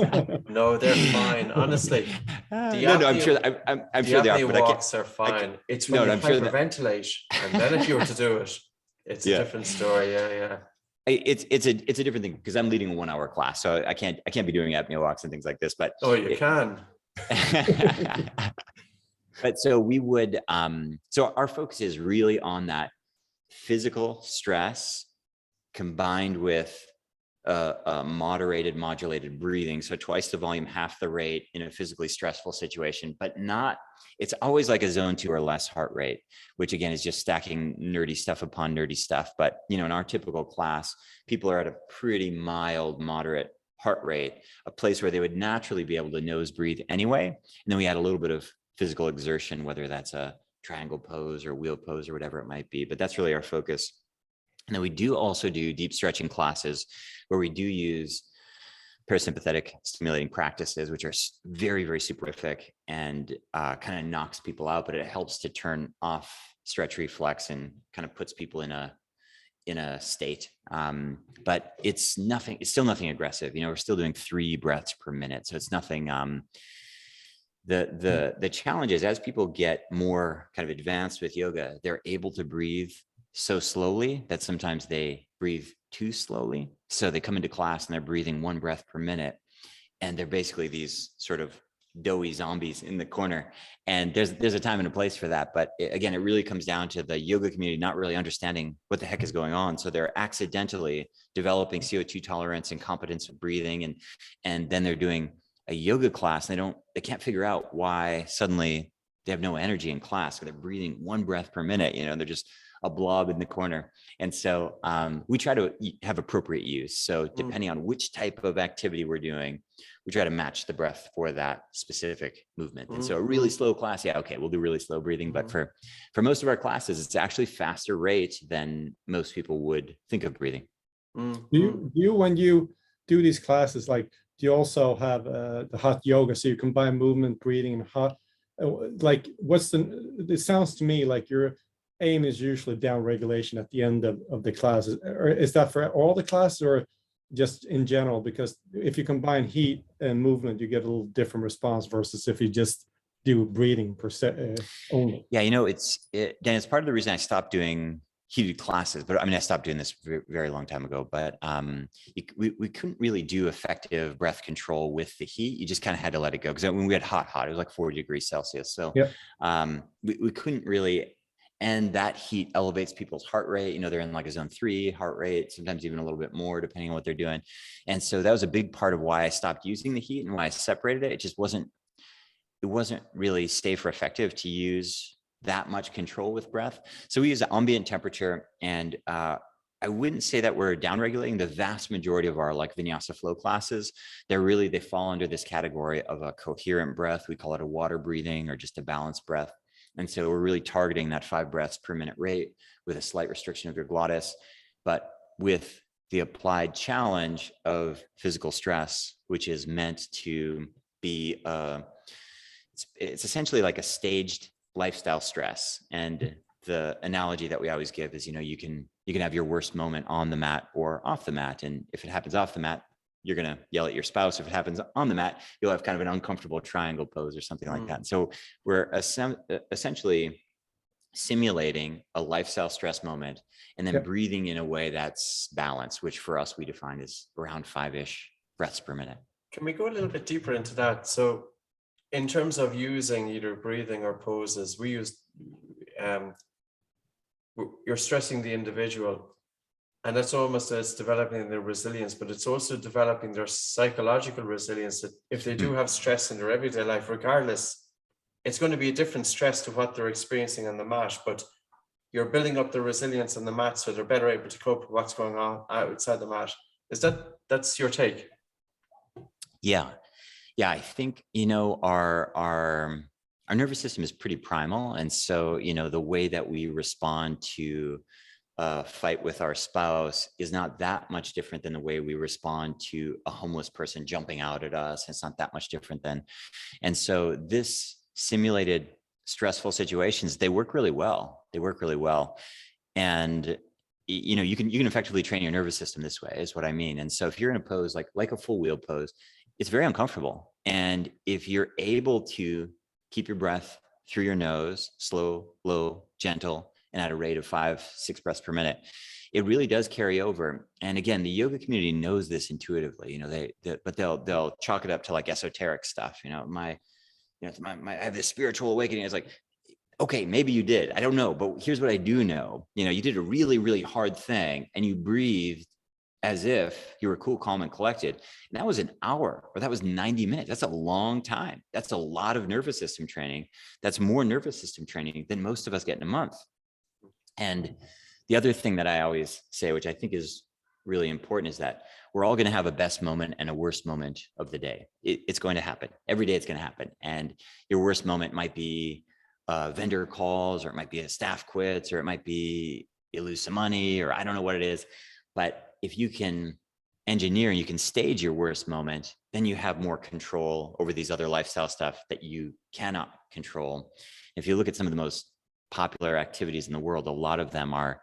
no, they're fine. Honestly, I'm sure they are. But walks are fine. It's when you hyperventilate, and then if you were to do it, it's a different story. Yeah. It's a different thing because I'm leading a 1-hour class, so I can't be doing apnea walks and things like this. But you can. But so we would. So our focus is really on that physical stress combined with modulated breathing. So twice the volume, half the rate in a physically stressful situation, but not. It's always like a zone 2 or less heart rate, which again is just stacking nerdy stuff upon nerdy stuff. But in our typical class, people are at a pretty mild, moderate heart rate, a place where they would naturally be able to nose breathe anyway. And then we add a little bit of physical exertion, whether that's a triangle pose or wheel pose or whatever it might be. But that's really our focus. And then we do also do deep stretching classes where we do use parasympathetic stimulating practices, which are very, very soporific and kind of knocks people out, but it helps to turn off stretch reflex and kind of puts people in a state. But it's still nothing aggressive. We're still doing 3 breaths per minute. So it's nothing. The challenge is as people get more kind of advanced with yoga, they're able to breathe so slowly that sometimes they breathe too slowly. So they come into class and they're breathing 1 breath per minute, and they're basically these sort of doughy zombies in the corner. And there's a time and a place for that. But again, it really comes down to the yoga community not really understanding what the heck is going on. So they're accidentally developing CO2 tolerance and competence of breathing. And then they're doing a yoga class. And they can't figure out why suddenly they have no energy in class, so they're breathing one breath per minute, they're just a blob in the corner. And so we try to have appropriate use. So depending on which type of activity we're doing, we try to match the breath for that specific movement. And so a really slow class, okay, we'll do really slow breathing. But for most of our classes, it's actually faster rate than most people would think of breathing. Do you when you do these classes, like, do you also have the hot yoga? So you combine movement, breathing, and hot. Like, it sounds to me like your aim is usually down regulation at the end of the classes. Or is that for all the classes, or just in general? Because if you combine heat and movement, you get a little different response versus if you just do breathing per se only. Yeah, Dan, it's part of the reason I stopped doing heated classes, but I stopped doing this very, very long time ago, but we couldn't really do effective breath control with the heat. You just kind of had to let it go, because when we had hot, it was like 40 degrees Celsius. So we couldn't really, and that heat elevates people's heart rate. They're in like a zone 3 heart rate, sometimes even a little bit more depending on what they're doing. And so that was a big part of why I stopped using the heat and why I separated it. It wasn't really safe or effective to use that much control with breath. So we use ambient temperature, and I wouldn't say that we're down regulating. The vast majority of our like vinyasa flow classes, they fall under this category of a coherent breath. We call it a water breathing or just a balanced breath. And so we're really targeting that 5 breaths per minute rate with a slight restriction of your glottis, but with the applied challenge of physical stress, which is meant to be it's essentially like a staged lifestyle stress. And the analogy that we always give is, you can have your worst moment on the mat or off the mat. And if it happens off the mat, you're going to yell at your spouse. If it happens on the mat, you'll have kind of an uncomfortable triangle pose or something like that. And so we're essentially simulating a lifestyle stress moment and then breathing in a way that's balanced, which for us, we define as around 5-ish breaths per minute. Can we go a little bit deeper into that? So in terms of using either breathing or poses, we use, you're stressing the individual, and that's almost as developing their resilience, but it's also developing their psychological resilience, that if they do have stress in their everyday life, regardless, it's going to be a different stress to what they're experiencing on the mat, but you're building up the resilience on the mat so they're better able to cope with what's going on outside the mat. That's your take? Yeah, I think, our nervous system is pretty primal. And so, the way that we respond to a fight with our spouse is not that much different than the way we respond to a homeless person jumping out at us. It's not that much different than. And so this simulated stressful situations, they work really well. And you can effectively train your nervous system this way, is what I mean. And so if you're in a pose like a full wheel pose, it's very uncomfortable. And if you're able to keep your breath through your nose, slow, low, gentle, and at a rate of 5-6 breaths per minute, it really does carry over. And again, the yoga community knows this intuitively, but they'll chalk it up to like esoteric stuff. I have this spiritual awakening. It's like, okay, maybe you did. I don't know, but here's what I do know. You did a really, really hard thing and you breathed as if you were cool, calm, and collected. And that was an hour, or that was 90 minutes. That's a long time. That's a lot of nervous system training. That's more nervous system training than most of us get in a month. And the other thing that I always say, which I think is really important, is that we're all going to have a best moment and a worst moment of the day. It's going to happen. Every day it's going to happen. And your worst moment might be vendor calls, or it might be a staff quits, or it might be you lose some money, or I don't know what it is. But if you can engineer, you can stage your worst moment, then you have more control over these other lifestyle stuff that you cannot control. If you look at some of the most popular activities in the world, a lot of them are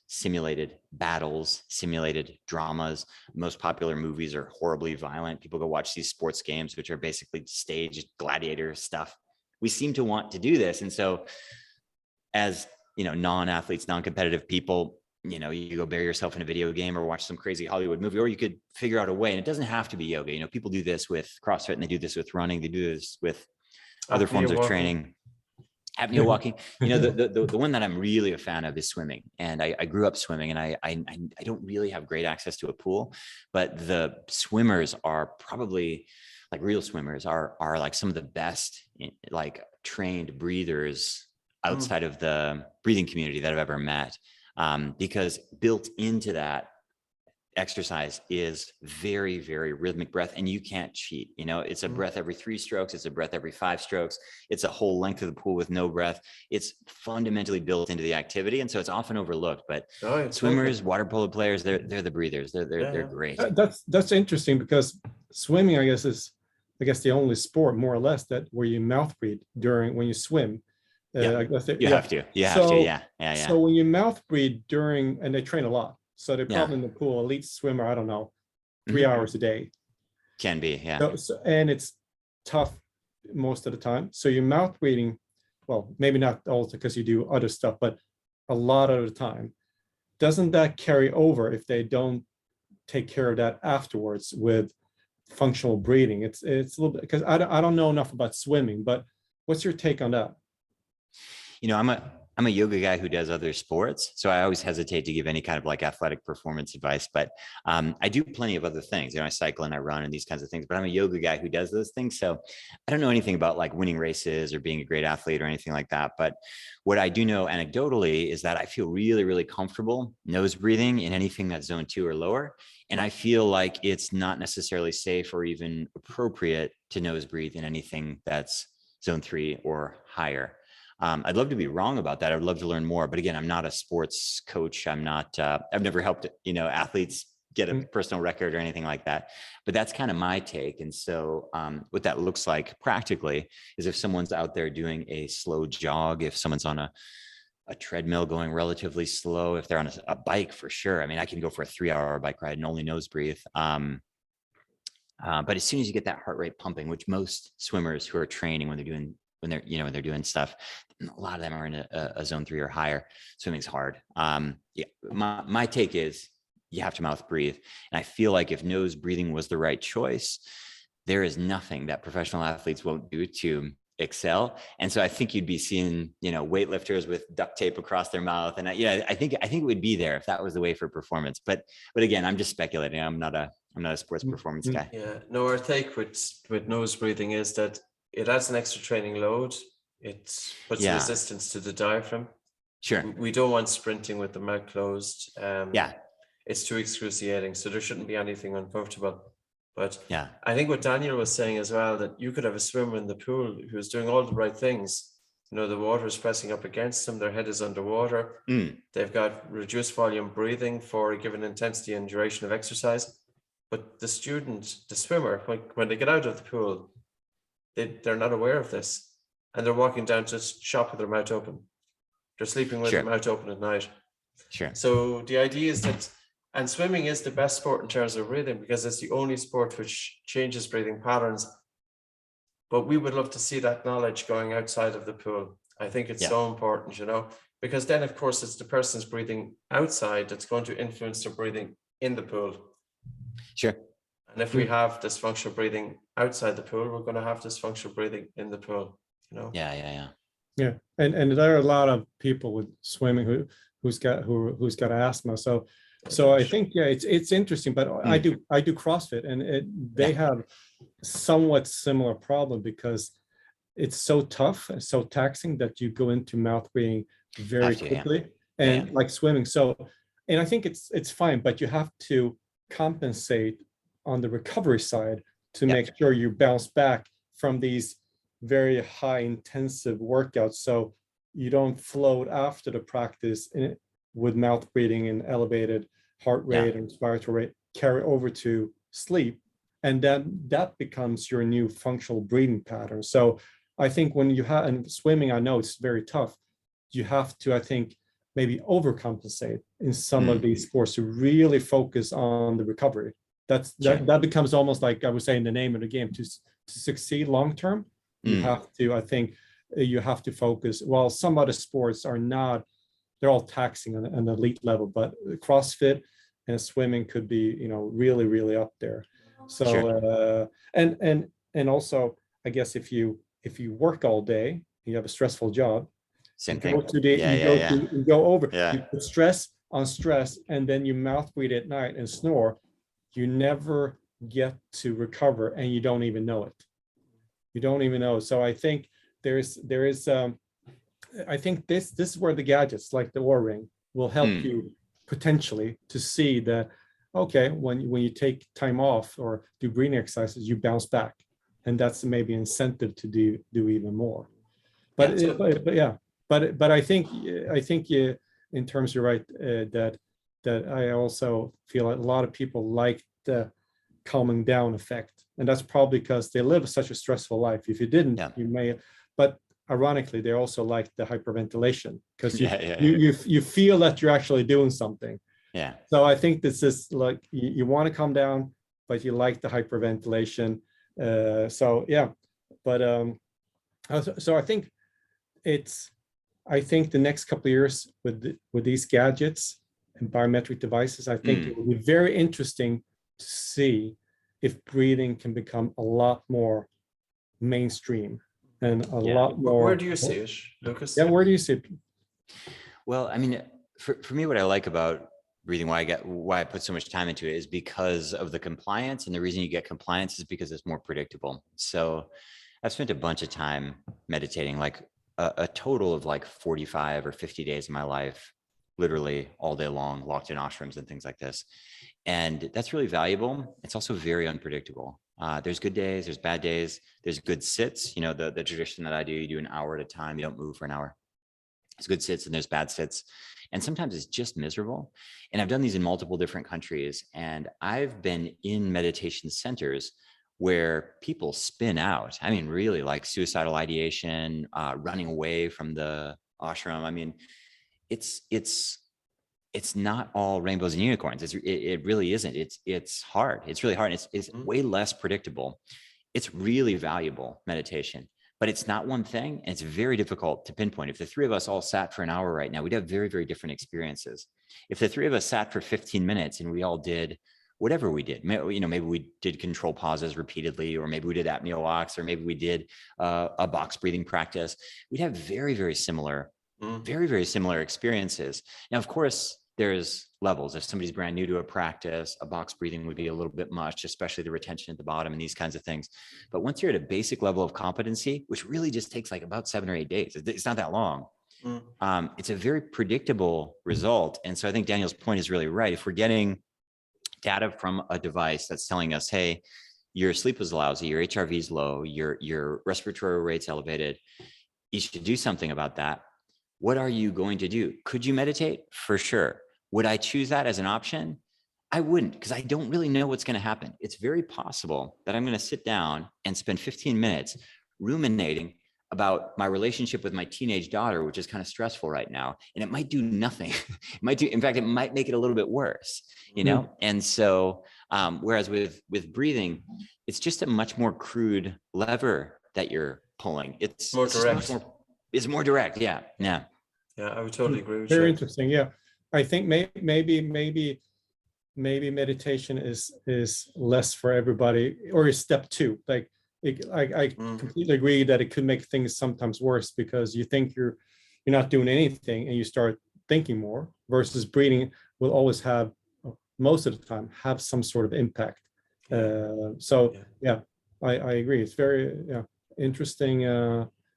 simulated battles, simulated dramas. Most popular movies are horribly violent. People go watch these sports games, which are basically staged gladiator stuff. We seem to want to do this. And so as non-athletes, non-competitive people, you go bury yourself in a video game or watch some crazy Hollywood movie, or you could figure out a way. And it doesn't have to be yoga. People do this with CrossFit, and they do this with running. They do this with other forms of training. Apnea walking. The one that I'm really a fan of is swimming. And I grew up swimming, and I don't really have great access to a pool, but the swimmers are probably like real swimmers are like some of the best like trained breathers outside of the breathing community that I've ever met. Because built into that exercise is very, very rhythmic breath, and you can't cheat. You know, it's a breath every 3 strokes. It's a breath every 5 strokes. It's a whole length of the pool with no breath. It's fundamentally built into the activity. And so it's often overlooked, but swimmers, water polo players, they're the breathers. They're great. That's interesting, because swimming, I guess, is the only sport more or less that where you mouth breathe when you swim. I guess you have to. Yeah. So when you mouth breathe during, and they train a lot, so they're probably in the pool, elite swimmer, I don't know, 3 hours a day. Can be, yeah. And it's tough most of the time. So you're mouth breathing, well, maybe not all because you do other stuff, but a lot of the time. Doesn't that carry over if they don't take care of that afterwards with functional breathing? It's a little bit, because I don't know enough about swimming, but what's your take on that? You know, I'm a yoga guy who does other sports, so I always hesitate to give any kind of like athletic performance advice, but I do plenty of other things. You know, I cycle and I run and these kinds of things, but I'm a yoga guy who does those things. So I don't know anything about like winning races or being a great athlete or anything like that. But what I do know anecdotally is that I feel really, really comfortable nose breathing in anything that's zone 2 or lower. And I feel like it's not necessarily safe or even appropriate to nose breathe in anything that's zone 3 or higher. I'd love to be wrong about that. I'd love to learn more. But again, I'm not a sports coach. I'm not, I've never helped, athletes get a personal record or anything like that. But that's kind of my take. And so what that looks like practically is if someone's out there doing a slow jog, if someone's on a treadmill going relatively slow, if they're on a bike, for sure. I mean, I can go for a 3-hour bike ride and only nose breathe. But as soon as you get that heart rate pumping, which most swimmers who are training when they're doing stuff, a lot of them are in a zone 3 or higher. Swimming's hard. My take is you have to mouth breathe. And I feel like if nose breathing was the right choice, there is nothing that professional athletes won't do to excel. And so I think you'd be seeing, weightlifters with duct tape across their mouth. And I think it would be there if that was the way for performance. But again, I'm just speculating. I'm not a sports performance guy. Yeah, no, our take with nose breathing is that it adds an extra training load. It puts resistance to the diaphragm. Sure. We don't want sprinting with the mouth closed. It's too excruciating. So there shouldn't be anything uncomfortable. But I think what Daniel was saying as well, that you could have a swimmer in the pool who's doing all the right things. The water is pressing up against them. Their head is underwater. They've got reduced volume breathing for a given intensity and duration of exercise. But the swimmer, when they get out of the pool, they're not aware of this. And they're walking down to shop with their mouth open. They're sleeping with their mouth open at night. Sure. So the idea is that, and swimming is the best sport in terms of breathing because it's the only sport which changes breathing patterns. But we would love to see that knowledge going outside of the pool. I think it's so important, because then, of course, it's the person's breathing outside that's going to influence their breathing in the pool. Sure. And if we have dysfunctional breathing outside the pool, we're going to have dysfunctional breathing in the pool. Yeah. And there are a lot of people with swimming who's got asthma. So I think it's interesting. But I do CrossFit, and they have somewhat similar problem because it's so tough and so taxing that you go into mouth breathing very quickly and like swimming. So, and I think it's fine, but you have to compensate on the recovery side to make sure you bounce back from these very high intensive workouts, so you don't float after the practice with mouth breathing and elevated heart rate and respiratory rate carry over to sleep, and then that becomes your new functional breathing pattern. So I think when you have, and swimming, I know it's very tough, you have to, I think, maybe overcompensate in some of these sports to really focus on the recovery. That becomes almost like I was saying, the name of the game. To succeed long term, you have to, I think, you have to focus. While some other sports are not, they're all taxing on an elite level, but CrossFit and swimming could be, really, really up there. So and also, I guess if you work all day, you have a stressful job. Same thing. You go over. You put stress on stress, and then you mouth breathe at night and snore. You never get to recover and you don't even know it. You don't even know. So I think I think this is where the gadgets like the Oura Ring will help you potentially to see that, okay, when you take time off or do breathing exercises, you bounce back, and that's maybe incentive to do even more. But but I think you, in terms, you're right, that I also feel like a lot of people like the calming down effect, and that's probably because they live such a stressful life. If you didn't, you may, but ironically, they also like the hyperventilation because you feel that you're actually doing something. Yeah. So I think this is like you want to calm down, but you like the hyperventilation. So yeah, but so I think the next couple of years with these gadgets and biometric devices, I think it will be very interesting to see if breathing can become a lot more mainstream and a lot more. Where do you see it, Lucas? Yeah, where do you see it? Well, I mean, for me, what I like about breathing, why I put so much time into it, is because of the compliance. And the reason you get compliance is because it's more predictable. So I've spent a bunch of time meditating, like a total of like 45 or 50 days of my life, literally all day long, locked in ashrams and things like this. And that's really valuable. It's also very unpredictable. There's good days, there's bad days, there's good sits. You know, the tradition that I do, you do an hour at a time, you don't move for an hour. There's good sits and there's bad sits. And sometimes it's just miserable. And I've done these in multiple different countries. And I've been in meditation centers where people spin out. I mean, really, like suicidal ideation, running away from the ashram. I mean, it's not all rainbows and unicorns. It really isn't. It's hard. It's really hard. It's way less predictable. It's really valuable meditation, but it's not one thing. And it's very difficult to pinpoint. If the three of us all sat for an hour right now, we'd have very, very different experiences. If the three of us sat for 15 minutes and we all did whatever we did, you know, maybe we did control pauses repeatedly, or maybe we did apnea walks, or maybe we did a box breathing practice, we'd have very, very similar experiences. Now, of course, there's levels. If somebody's brand new to a practice, a box breathing would be a little bit much, especially the retention at the bottom and these kinds of things. But once you're at a basic level of competency, which really just takes like about 7 or 8 days, it's not that long. It's a very predictable result. And so I think Daniel's point is really right. If we're getting data from a device that's telling us, hey, your sleep is lousy, your HRV is low, your respiratory rate's elevated, you should do something about that. What are you going to do? Could you meditate? For sure. Would I choose that as an option? I wouldn't, because I don't really know what's going to happen. It's very possible that I'm going to sit down and spend 15 minutes ruminating about my relationship with my teenage daughter, which is kind of stressful right now. And it might do nothing. In fact, it might make it a little bit worse, you know? And so, whereas with breathing, it's just a much more crude lever that you're pulling. It's more direct. It's more direct. Yeah. Yeah. Yeah, I would totally agree with you. Very interesting. Yeah. I think maybe meditation is less for everybody, or is step 2. Like I completely agree that it could make things sometimes worse because you think you're not doing anything and you start thinking more, versus breathing will always have, most of the time, have some sort of impact. So yeah, I agree. It's very interesting.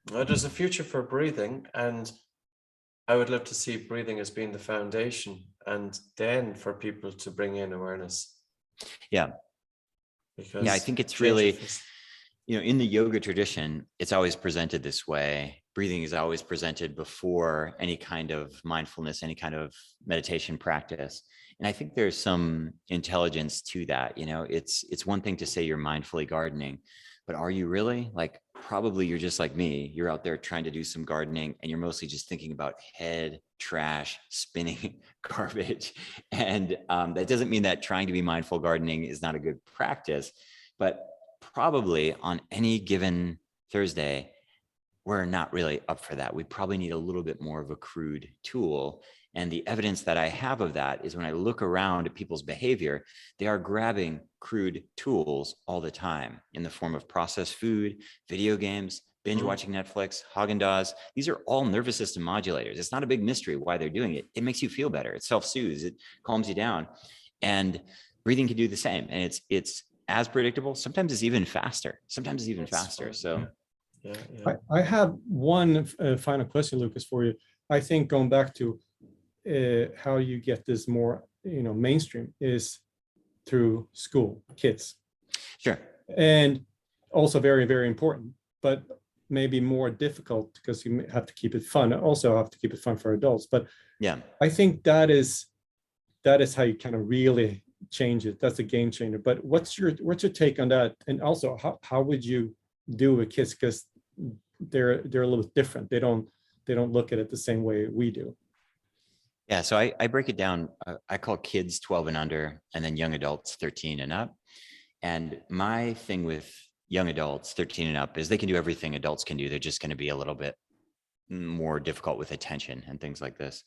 There's a future for breathing, and I would love to see breathing as being the foundation, and then for people to bring in awareness. Yeah. Because I think it's really, you know, in the yoga tradition, it's always presented this way. Breathing is always presented before any kind of mindfulness, any kind of meditation practice. And I think there's some intelligence to that. You know, it's one thing to say you're mindfully gardening, but are you really? Like, probably you're just like me. You're out there trying to do some gardening and you're mostly just thinking about head, trash, spinning, garbage. And that doesn't mean that trying to be mindful gardening is not a good practice, but probably on any given Thursday, we're not really up for that. We probably need a little bit more of a crude tool. And the evidence that I have of that is when I look around at people's behavior, they are grabbing crude tools all the time in the form of processed food, video games, binge watching Netflix, Haagen-Dazs. These are all nervous system modulators. It's not a big mystery why they're doing it. It makes you feel better. It self-soothes. It calms you down. And breathing can do the same. And it's as predictable. Sometimes it's even faster. So I have one final question, Lucas, for you. I think going back to how you get this more, mainstream is through school, kids. Sure. And also very, very important, but maybe more difficult because you have to keep it fun. Also have to keep it fun for adults. But yeah, I think that is how you kind of really change it. That's a game changer. But what's your take on that? And also, how would you do with kids? Because they're a little different. They don't look at it the same way we do. Yeah, so I break it down. I call kids 12 and under, and then young adults 13 and up. And my thing with young adults 13 and up is they can do everything adults can do. They're just going to be a little bit more difficult with attention and things like this.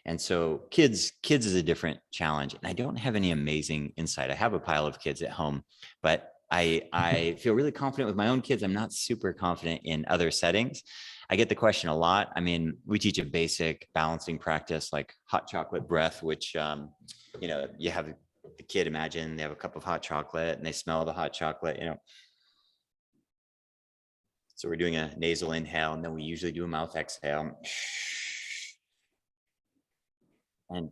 And so kids is a different challenge. And I don't have any amazing insight. I have a pile of kids at home, but I feel really confident with my own kids. I'm not super confident in other settings. I get the question a lot. I mean, we teach a basic balancing practice like hot chocolate breath, which, you have the kid imagine they have a cup of hot chocolate and they smell the hot chocolate, So we're doing a nasal inhale, and then we usually do a mouth exhale. And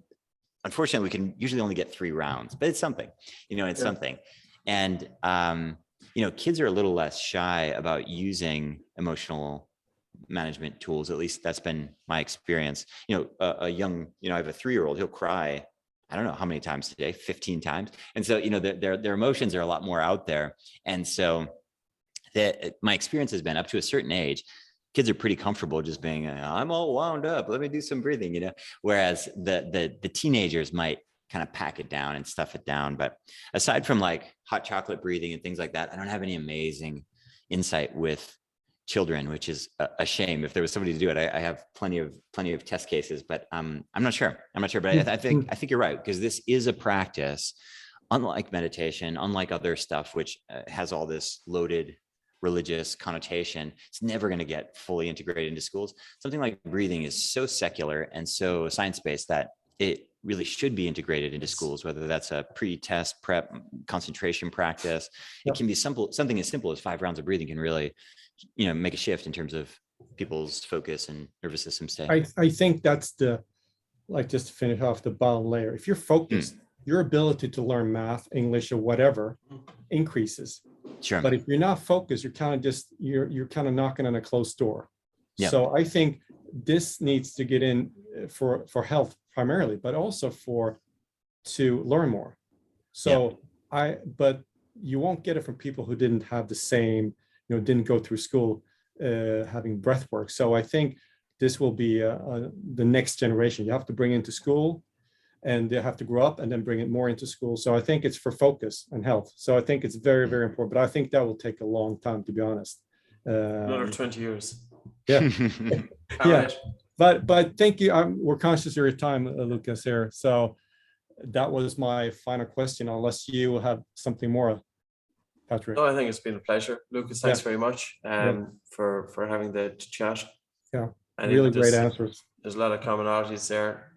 unfortunately, we can usually only get 3 rounds, but it's something, something. And, kids are a little less shy about using emotional management tools. At least that's been my experience. A young, I have a 3-year-old, he'll cry, I don't know how many times today, 15 times. And so, their emotions are a lot more out there. And so my experience has been up to a certain age, kids are pretty comfortable just being, I'm all wound up, let me do some breathing, whereas the teenagers might kind of pack it down and stuff it down. But aside from like hot chocolate breathing and things like that, I don't have any amazing insight with children, which is a shame. If there was somebody to do it, I have plenty of test cases, but I'm not sure. But I think you're right, because this is a practice, unlike meditation, unlike other stuff, which has all this loaded religious connotation. It's never going to get fully integrated into schools. Something like breathing is so secular and so science-based that it really should be integrated into schools, whether that's a pre-test prep concentration practice. It can be something as simple as 5 rounds of breathing can really, make a shift in terms of people's focus and nervous system state. I think that's just to finish off the bottom layer. If you're focused, your ability to learn math, English, or whatever increases. Sure. But if you're not focused, you're kind of knocking on a closed door. Yeah. So I think this needs to get in for health primarily, but also to learn more. So but you won't get it from people who didn't have the same, didn't go through school having breath work. So I think this will be the next generation. You have to bring into school, and they have to grow up and then bring it more into school. So I think it's for focus and health. So I think it's very, very important, but I think that will take a long time, to be honest. Another 20 years. Yeah. Yeah. Right. But thank you. We're conscious of your time, Lucas, here. So that was my final question, unless you have something more, Patrick. No, I think it's been a pleasure. Lucas, thanks very much for having the chat. Yeah, really great answers. There's a lot of commonalities there.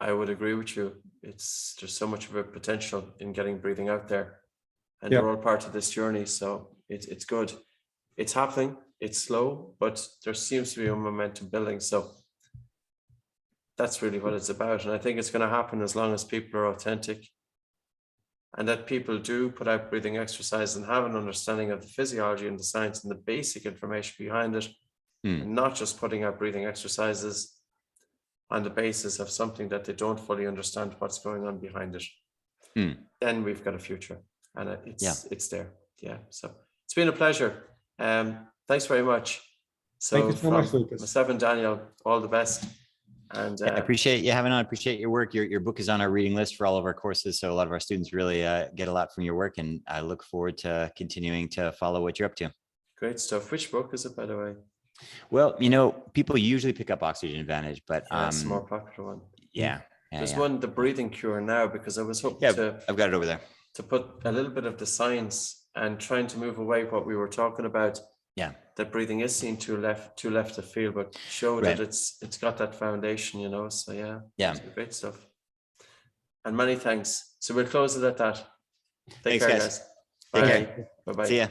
I would agree with you. There's so much of a potential in getting breathing out there, and we're all part of this journey. So it's good. It's happening. It's slow, but there seems to be a momentum building. So that's really what it's about. And I think it's going to happen as long as people are authentic, and that people do put out breathing exercises and have an understanding of the physiology and the science and the basic information behind it, and not just putting out breathing exercises on the basis of something that they don't fully understand what's going on behind it. Then we've got a future, and it's there. Yeah. So it's been a pleasure. Thanks very much. So thank you so much, Lucas. Myself and Daniel, all the best. And I appreciate you having on. I appreciate your work. Your book is on our reading list for all of our courses, so a lot of our students really get a lot from your work, and I look forward to continuing to follow what you're up to. Great stuff. Which book is it, by the way? Well, people usually pick up Oxygen Advantage, but it's a more popular one. There's one, The Breathing Cure, now, because I was hoping I've got it over there, to put a little bit of the science and trying to move away what we were talking about. That breathing is seen too left of field, but show that it's got that foundation, So it's great stuff. And many thanks. So we'll close it at that. Take Thanks, care, guys. guys. Take Bye. care. Bye-bye. See ya.